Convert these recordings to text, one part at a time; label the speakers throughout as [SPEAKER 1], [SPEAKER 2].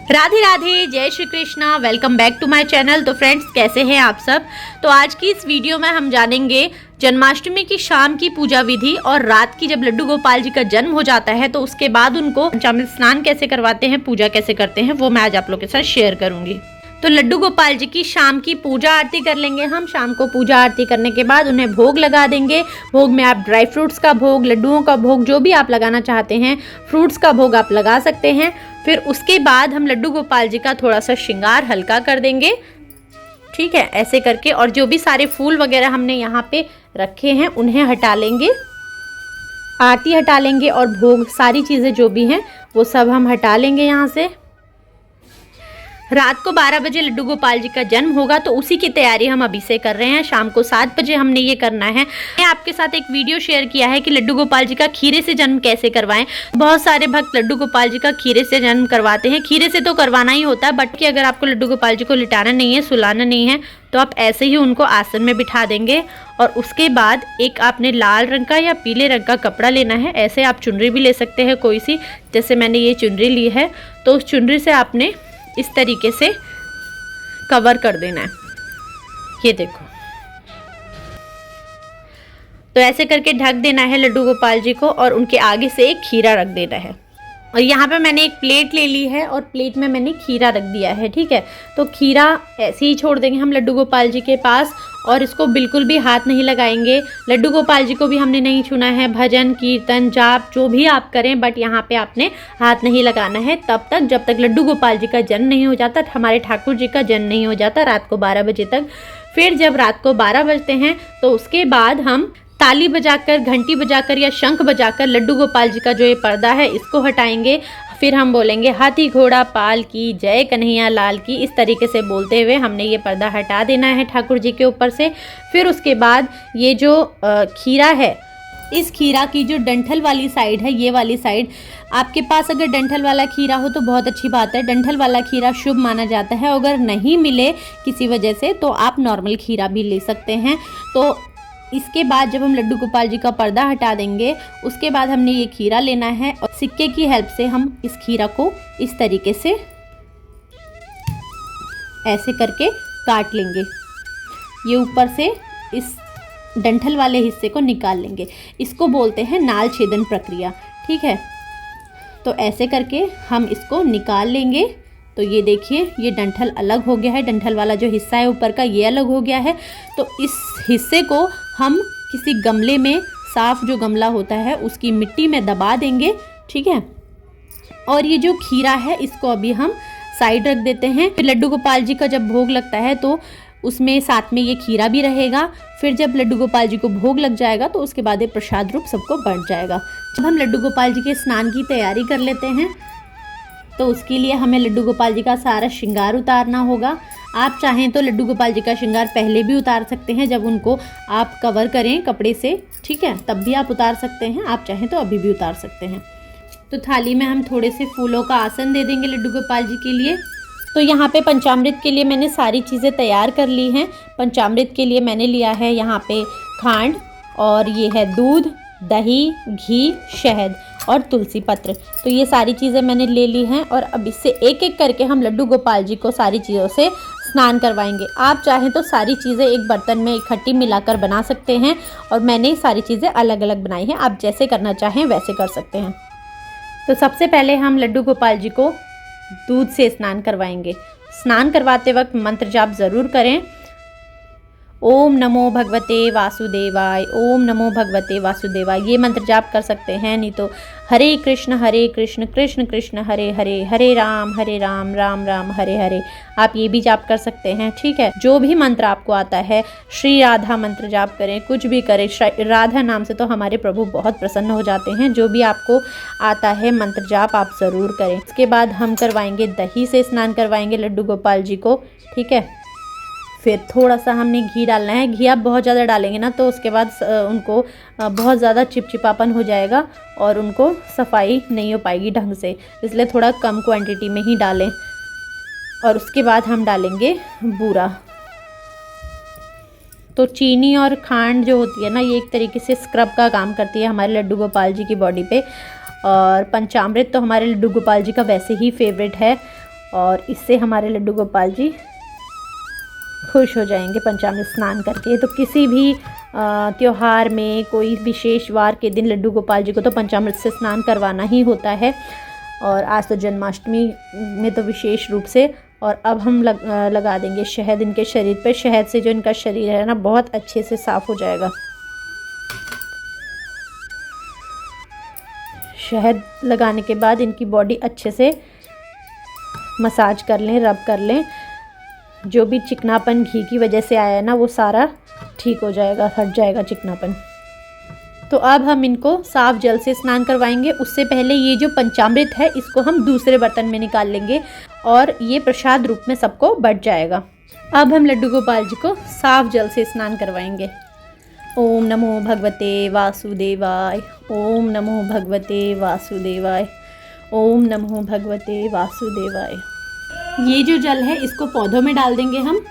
[SPEAKER 1] राधे राधे, जय Shri Krishna. Welcome back to my channel. तो friends, कैसे हैं आप सब। तो आज की इस वीडियो में हम जानेंगे जन्माष्टमी की शाम की पूजा विधि और रात की जब लड्डू गोपाल जी का जन्म हो जाता है तो उसके बाद उनको पंचामृत स्नान कैसे करवाते हैं, पूजा कैसे करते हैं, वो मैं आज आप लोगों के साथ शेयर करूंगी। तो लड्डू गोपाल जी की शाम की पूजा आरती कर लेंगे हम। शाम को पूजा आरती करने के बाद उन्हें भोग लगा देंगे। भोग में आप ड्राई फ्रूट्स का भोग, लड्डुओं का भोग, जो भी आप लगाना चाहते हैं, फ्रूट्स का भोग आप लगा सकते हैं। फिर उसके बाद हम लड्डू गोपाल जी का थोड़ा सा श्रृंगार हल्का कर देंगे, ठीक है, ऐसे करके। और जो भी सारे फूल वगैरह हमने यहाँ पे रखे हैं उन्हें हटा लेंगे, आरती हटा लेंगे और भोग, सारी चीज़ें जो भी हैं वो सब हम हटा लेंगे यहाँ से। रात को 12 बजे लड्डू गोपाल जी का जन्म होगा तो उसी की तैयारी हम अभी से कर रहे हैं। शाम को 7 बजे हमने ये करना है। मैं आपके साथ एक वीडियो शेयर किया है कि लड्डू गोपाल जी का खीरे से जन्म कैसे करवाएं। बहुत सारे भक्त लड्डू गोपाल जी का खीरे से जन्म करवाते हैं। खीरे से तो करवाना ही होता है, बट कि अगर आपको लड्डू गोपाल जी को लिटाना नहीं है, सुलाना नहीं है, तो आप ऐसे ही उनको आसन में बिठा देंगे। और उसके बाद एक आपने लाल रंग का या पीले रंग का कपड़ा लेना है। ऐसे आप चुनरी भी ले सकते हैं कोई सी, जैसे मैंने ये चुनरी ली है। तो उस चुनरी से आपने इस तरीके से कवर कर देना है, ये देखो। तो ऐसे करके ढक देना है लड्डू गोपाल जी को और उनके आगे से एक खीरा रख देना है। और यहाँ पे मैंने एक प्लेट ले ली है और प्लेट में मैंने खीरा रख दिया है, ठीक है। तो खीरा ऐसे ही छोड़ देंगे हम लड्डू गोपाल जी के पास और इसको बिल्कुल भी हाथ नहीं लगाएंगे। लड्डू गोपाल जी को भी हमने नहीं छूना है। भजन कीर्तन जाप जो भी आप करें, बट यहाँ पे आपने हाथ नहीं लगाना है तब तक जब तक लड्डू गोपाल जी का जन्म नहीं हो जाता, हमारे ठाकुर जी का जन्म नहीं हो जाता रात को 12 बजे तक। फिर जब रात को 12 बजते हैं तो उसके बाद हम ताली बजाकर, घंटी बजाकर या शंख बजाकर लड्डू गोपाल जी का जो ये पर्दा है इसको हटाएंगे। फिर हम बोलेंगे हाथी घोड़ा पाल की जय कन्हैया लाल की, इस तरीके से बोलते हुए हमने ये पर्दा हटा देना है ठाकुर जी के ऊपर से। फिर उसके बाद ये जो खीरा है, इस खीरा की जो डंठल वाली साइड है, ये वाली साइड, आपके पास अगर डंठल वाला खीरा हो तो बहुत अच्छी बात है। डंठल वाला खीरा शुभ माना जाता है। अगर नहीं मिले किसी वजह से तो आप नॉर्मल खीरा भी ले सकते हैं। तो इसके बाद जब हम लड्डू गोपाल जी का पर्दा हटा देंगे, उसके बाद हमने ये खीरा लेना है और सिक्के की हेल्प से हम इस खीरा को इस तरीके से ऐसे करके काट लेंगे। ये ऊपर से इस डंठल वाले हिस्से को निकाल लेंगे। इसको बोलते हैं नाल छेदन प्रक्रिया, ठीक है। तो ऐसे करके हम इसको निकाल लेंगे। तो ये देखिए, ये डंठल अलग हो गया है। डंठल वाला जो हिस्सा है ऊपर का, ये अलग हो गया है। तो इस हिस्से को हम किसी गमले में, साफ जो गमला होता है उसकी मिट्टी में दबा देंगे, ठीक है। और ये जो खीरा है इसको अभी हम साइड रख देते हैं। फिर लड्डू गोपाल जी का जब भोग लगता है तो उसमें साथ में ये खीरा भी रहेगा। फिर जब लड्डू गोपाल जी को भोग लग जाएगा तो उसके बाद ये प्रसाद रूप सबको बंट जाएगा। जब हम लड्डू गोपाल जी के स्नान की तैयारी कर लेते हैं तो उसके लिए हमें लड्डू गोपाल जी का सारा श्रृंगार उतारना होगा। आप चाहें तो लड्डू गोपाल जी का श्रृंगार पहले भी उतार सकते हैं, जब उनको आप कवर करें कपड़े से, ठीक है, तब भी आप उतार सकते हैं। आप चाहें तो अभी भी उतार सकते हैं। तो थाली में हम थोड़े से फूलों का आसन दे देंगे लड्डू गोपाल जी के लिए। तो यहाँ पे पंचामृत के लिए मैंने सारी चीज़ें तैयार कर ली हैं। पंचामृत के लिए मैंने लिया है यहाँ पे खांड, और ये है दूध, दही, घी, शहद और तुलसी पत्र। तो ये सारी चीज़ें मैंने ले ली हैं और अब इससे एक एक करके हम लड्डू गोपाल जी को सारी चीज़ों से स्नान करवाएंगे। आप चाहें तो सारी चीज़ें एक बर्तन में इकट्ठी मिलाकर बना सकते हैं और मैंने सारी चीज़ें अलग अलग बनाई हैं। आप जैसे करना चाहें वैसे कर सकते हैं। तो सबसे पहले हम लड्डू गोपाल जी को दूध से स्नान करवाएंगे। स्नान करवाते वक्त मंत्र जाप ज़रूर करें। ओम नमो भगवते वासुदेवाय, ओम नमो भगवते वासुदेवाय, ये मंत्र जाप कर सकते हैं। नहीं तो हरे कृष्ण कृष्ण कृष्ण हरे हरे, हरे राम राम राम हरे हरे, आप ये भी जाप कर सकते हैं, ठीक है। जो भी मंत्र आपको आता है, श्री राधा मंत्र जाप करें, कुछ भी करें। राधा नाम से तो हमारे प्रभु बहुत प्रसन्न हो जाते हैं। जो भी आपको आता है मंत्र जाप आप ज़रूर करें। इसके बाद हम करवाएंगे, दही से स्नान करवाएंगे लड्डू गोपाल जी को, ठीक है। फिर थोड़ा सा हमने घी डालना है। घी आप बहुत ज़्यादा डालेंगे ना तो उसके बाद उनको बहुत ज़्यादा चिपचिपापन हो जाएगा और उनको सफाई नहीं हो पाएगी ढंग से, इसलिए थोड़ा कम क्वांटिटी में ही डालें। और उसके बाद हम डालेंगे बूरा। तो चीनी और खांड जो होती है ना, ये एक तरीके से स्क्रब का काम करती है हमारे लड्डू गोपाल जी की बॉडी पे। और पंचामृत तो हमारे लड्डू गोपाल जी का वैसे ही फेवरेट है और इससे हमारे लड्डू गोपाल जी खुश हो जाएंगे पंचामृत स्नान करके। तो किसी भी त्योहार में, कोई विशेष वार के दिन लड्डू गोपाल जी को तो पंचामृत से स्नान करवाना ही होता है। और आज तो जन्माष्टमी में तो विशेष रूप से। और अब हम लगा देंगे शहद इनके शरीर पे। शहद से जो इनका शरीर है ना बहुत अच्छे से साफ़ हो जाएगा। शहद लगाने के बाद इनकी बॉडी अच्छे से मसाज कर लें, रब कर लें। जो भी चिकनापन घी की वजह से आया है ना वो सारा ठीक हो जाएगा, हट जाएगा चिकनापन। तो अब हम इनको साफ जल से स्नान करवाएंगे। उससे पहले ये जो पंचामृत है इसको हम दूसरे बर्तन में निकाल लेंगे और ये प्रसाद रूप में सबको बँट जाएगा। अब हम लड्डू गोपाल जी को साफ जल से स्नान करवाएंगे। ओम नमो भगवते वासुदेवाय, ओम नमो भगवते वासुदेवाय, ओम नमो भगवते वासुदेवाय। ये जो जल है इसको पौधों में डाल देंगे हम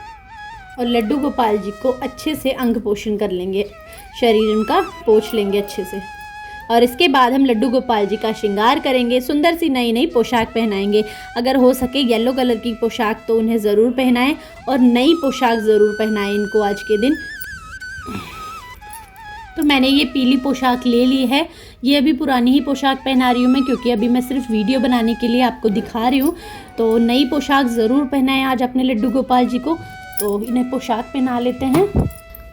[SPEAKER 1] और लड्डू गोपाल जी को अच्छे से अंग पोषण कर लेंगे, शरीर उनका पोंछ लेंगे अच्छे से। और इसके बाद हम लड्डू गोपाल जी का श्रृंगार करेंगे, सुंदर सी नई नई पोशाक पहनाएंगे। अगर हो सके येलो कलर की पोशाक तो उन्हें ज़रूर पहनाएं और नई पोशाक ज़रूर पहनाएं इनको आज के दिन। तो मैंने ये पीली पोशाक ले ली है। ये अभी पुरानी ही पोशाक पहना रही हूँ मैं, क्योंकि अभी मैं सिर्फ वीडियो बनाने के लिए आपको दिखा रही हूँ। तो नई पोशाक ज़रूर पहनाएं आज अपने लड्डू गोपाल जी को। तो इन्हें पोशाक पहना लेते हैं।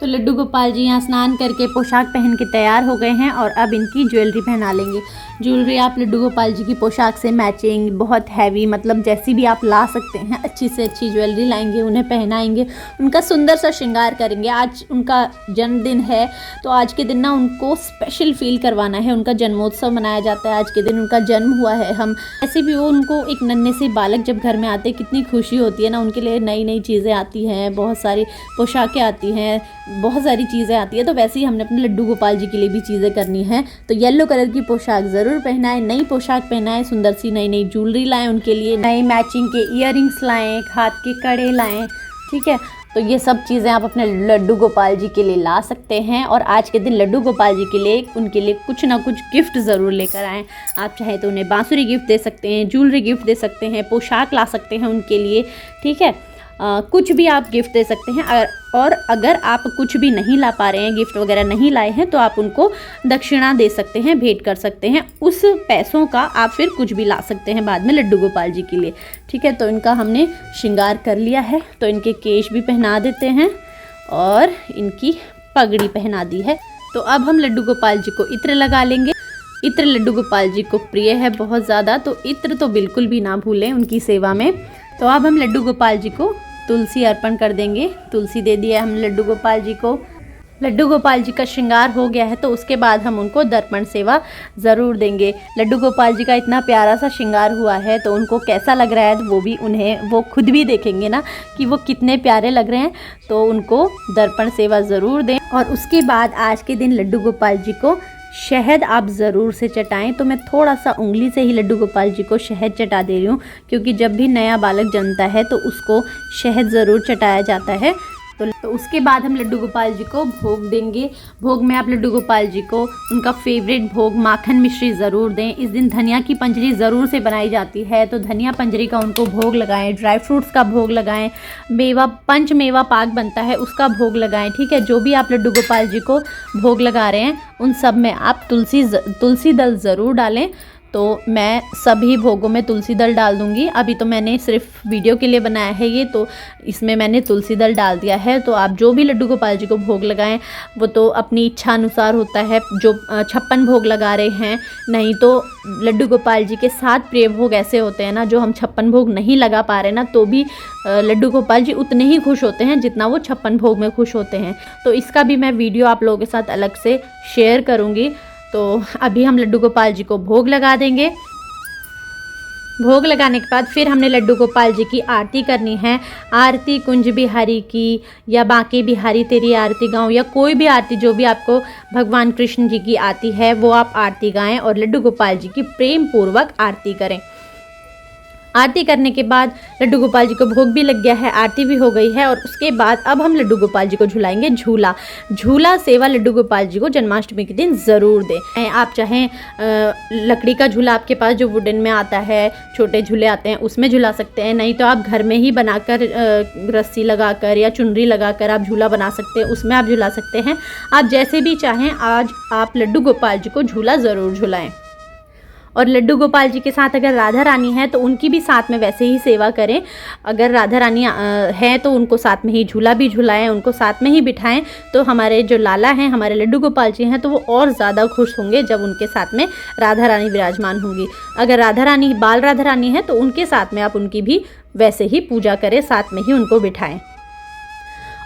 [SPEAKER 1] तो लड्डू गोपाल जी यहाँ स्नान करके पोशाक पहन के तैयार हो गए हैं और अब इनकी ज्वेलरी पहना लेंगे। ज्वेलरी आप लड्डू गोपाल जी की पोशाक से मैचिंग, बहुत हैवी, मतलब जैसी भी आप ला सकते हैं, अच्छी से अच्छी ज्वेलरी लाएंगे, उन्हें पहनाएंगे, उनका सुंदर सा श्रृंगार करेंगे। आज उनका जन्मदिन है तो आज के दिन ना उनको स्पेशल फील करवाना है। उनका जन्मोत्सव मनाया जाता है, आज के दिन उनका जन्म हुआ है। हम ऐसे भी वो उनको एक नन्हे से बालक जब घर में आते हैं कितनी खुशी होती है ना। उनके लिए नई नई चीज़ें आती हैं, बहुत सारी पोशाकें आती हैं, बहुत सारी चीज़ें आती है। तो वैसे ही हमने अपने लड्डू गोपाल जी के लिए भी चीज़ें करनी है। तो येलो कलर की पोशाक ज़रूर पहनाएं, नई पोशाक पहनाएं, सुंदर सी नई नई ज्वेलरी लाएं उनके लिए, नए मैचिंग के ईयरिंग्स लाएं, हाथ के कड़े लाएं। ठीक है, तो ये सब चीज़ें आप अपने लड्डू गोपाल जी के लिए ला सकते हैं। और आज के दिन लड्डू गोपाल जी के लिए उनके लिए कुछ ना कुछ गिफ्ट ज़रूर लेकर आएँ। आप चाहे तो उन्हें बांसुरी गिफ्ट दे सकते हैं, ज्वेलरी गिफ्ट दे सकते हैं, पोशाक ला सकते हैं उनके लिए। ठीक है, कुछ भी आप गिफ्ट दे सकते हैं। और अगर आप कुछ भी नहीं ला पा रहे हैं, गिफ्ट वगैरह नहीं लाए हैं, तो आप उनको दक्षिणा दे सकते हैं, भेंट कर सकते हैं। उस पैसों का आप फिर कुछ भी ला सकते हैं बाद में लड्डू गोपाल जी के लिए। ठीक है, तो इनका हमने श्रृंगार कर लिया है। तो इनके केश भी पहना देते हैं और इनकी पगड़ी पहना दी है। तो अब हम लड्डू गोपाल जी को इत्र लगा लेंगे। इत्र लड्डू गोपाल जी को प्रिय है बहुत ज़्यादा, तो इत्र तो बिल्कुल भी ना भूलें उनकी सेवा में। तो अब हम लड्डू गोपाल जी को तुलसी अर्पण कर देंगे। तुलसी दे दिया हम लड्डू गोपाल जी को। लड्डू गोपाल जी का श्रृंगार हो गया है तो उसके बाद हम उनको दर्पण सेवा ज़रूर देंगे। लड्डू गोपाल जी का इतना प्यारा सा श्रृंगार हुआ है तो उनको कैसा लग रहा है तो वो खुद भी देखेंगे ना कि वो कितने प्यारे लग रहे हैं। तो उनको दर्पण सेवा ज़रूर दें। और उसके बाद आज के दिन लड्डू गोपाल जी को शहद आप ज़रूर से चटाएं। तो मैं थोड़ा सा उंगली से ही लड्डू गोपाल जी को शहद चटा दे रही हूँ, क्योंकि जब भी नया बालक जन्मता है तो उसको शहद ज़रूर चटाया जाता है। तो उसके बाद हम लड्डू गोपाल जी को भोग देंगे। भोग में आप लड्डू गोपाल जी को उनका फेवरेट भोग माखन मिश्री ज़रूर दें। इस दिन धनिया की पंजरी ज़रूर से बनाई जाती है, तो धनिया पंजरी का उनको भोग लगाएं। ड्राई फ्रूट्स का भोग लगाएं। मेवा, पंच मेवा पाक बनता है उसका भोग लगाएं। ठीक है, जो भी आप लड्डू गोपाल जी को भोग लगा रहे हैं उन सब में आप तुलसी दल ज़रूर डालें। तो मैं सभी भोगों में तुलसी दल डाल दूंगी। अभी तो मैंने सिर्फ वीडियो के लिए बनाया है ये, तो इसमें मैंने तुलसी दल डाल दिया है। तो आप जो भी लड्डू गोपाल जी को भोग लगाएं वो तो अपनी इच्छा अनुसार होता है। जो 56 भोग लगा रहे हैं, नहीं तो लड्डू गोपाल जी के 7 प्रिय भोग ऐसे होते हैं ना जो हम 56 भोग नहीं लगा पा रहे ना, तो भी लड्डू गोपाल जी उतने ही खुश होते हैं जितना वो 56 भोग में खुश होते हैं। तो इसका भी मैं वीडियो आप लोगों के साथ अलग से शेयर करूँगी। तो अभी हम लड्डू गोपाल जी को भोग लगा देंगे। भोग लगाने के बाद फिर हमने लड्डू गोपाल जी की आरती करनी है। आरती कुंज बिहारी की या बांके बिहारी तेरी आरती गाऊं, या कोई भी आरती जो भी आपको भगवान कृष्ण जी की आती है वो आप आरती गाएं और लड्डू गोपाल जी की प्रेम पूर्वक आरती करें। आरती करने के बाद लड्डू गोपाल जी को भोग भी लग गया है, आरती भी हो गई है। और उसके बाद अब हम लड्डू गोपाल जी को झुलाएंगे झूला। झूला सेवा लड्डू गोपाल जी को जन्माष्टमी के दिन ज़रूर दें। आप चाहें लकड़ी का झूला आपके पास जो वुडन में आता है, छोटे झूले आते हैं, उसमें झुला सकते हैं। नहीं तो आप घर में ही बनाकर रस्सी लगाकर या चुनरी लगाकर आप झूला बना सकते हैं, उसमें आप झुला सकते हैं। आप जैसे भी चाहें आज आप लड्डू गोपाल जी को झूला ज़रूर झुलाएं। और लड्डू गोपाल जी के साथ अगर राधा रानी है तो उनकी भी साथ में वैसे ही सेवा करें। अगर राधा रानी है तो उनको साथ में ही झूला भी झुलाएं, उनको साथ में ही बिठाएं। तो हमारे जो लाला हैं, हमारे लड्डू गोपाल जी हैं, तो वो और ज़्यादा खुश होंगे जब उनके साथ में राधा रानी विराजमान होंगी। अगर राधा रानी बाल राधा रानी है तो उनके साथ में आप उनकी भी वैसे ही पूजा करें, साथ में ही उनको बिठाएं।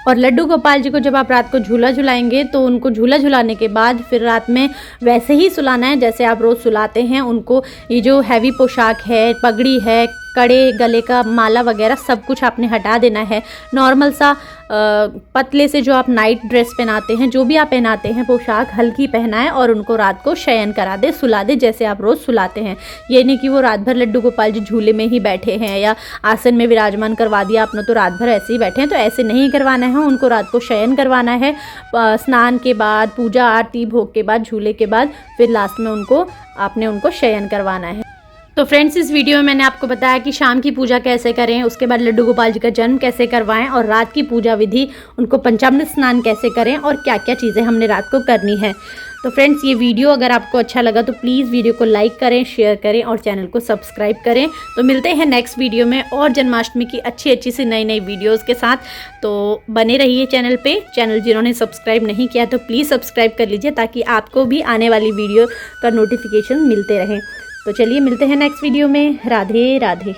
[SPEAKER 1] और लड्डू गोपाल जी को जब आप रात को झूला झुलाएंगे तो उनको झूला झुलाने के बाद फिर रात में वैसे ही सुलाना है जैसे आप रोज़ सुलाते हैं उनको। ये जो हैवी पोशाक है, पगड़ी है, कड़े, गले का माला वगैरह सब कुछ आपने हटा देना है। नॉर्मल सा पतले से जो आप नाइट ड्रेस पहनाते हैं, जो भी आप पहनाते हैं पोशाक, हल्की पहनाएं और उनको रात को शयन करा दे, सुला दे जैसे आप रोज़ सुलाते हैं। ये नहीं कि वो रात भर लड्डू गोपाल जी झूले में ही बैठे हैं या आसन में विराजमान करवा दिया आपने तो रात भर ऐसे ही बैठे हैं, तो ऐसे नहीं करवाना है। उनको रात को शयन करवाना है। स्नान के बाद, पूजा आरती भोग के बाद, झूले के बाद फिर लास्ट में उनको शयन करवाना है। तो फ्रेंड्स, इस वीडियो में मैंने आपको बताया कि शाम की पूजा कैसे करें, उसके बाद लड्डू गोपाल जी का जन्म कैसे करवाएं और रात की पूजा विधि, उनको पंचामृत स्नान कैसे करें और क्या क्या चीज़ें हमने रात को करनी है। तो फ्रेंड्स, ये वीडियो अगर आपको अच्छा लगा तो प्लीज़ वीडियो को लाइक करें, शेयर करें और चैनल को सब्सक्राइब करें। तो मिलते हैं नेक्स्ट वीडियो में और जन्माष्टमी की अच्छी सी नई वीडियोस के साथ। तो बने रहिए चैनल पे। चैनल जिन्होंने सब्सक्राइब नहीं किया तो प्लीज़ सब्सक्राइब कर लीजिए ताकि आपको भी आने वाली वीडियो का नोटिफिकेशन मिलते रहे। तो चलिए मिलते हैं नेक्स्ट वीडियो में। राधे राधे।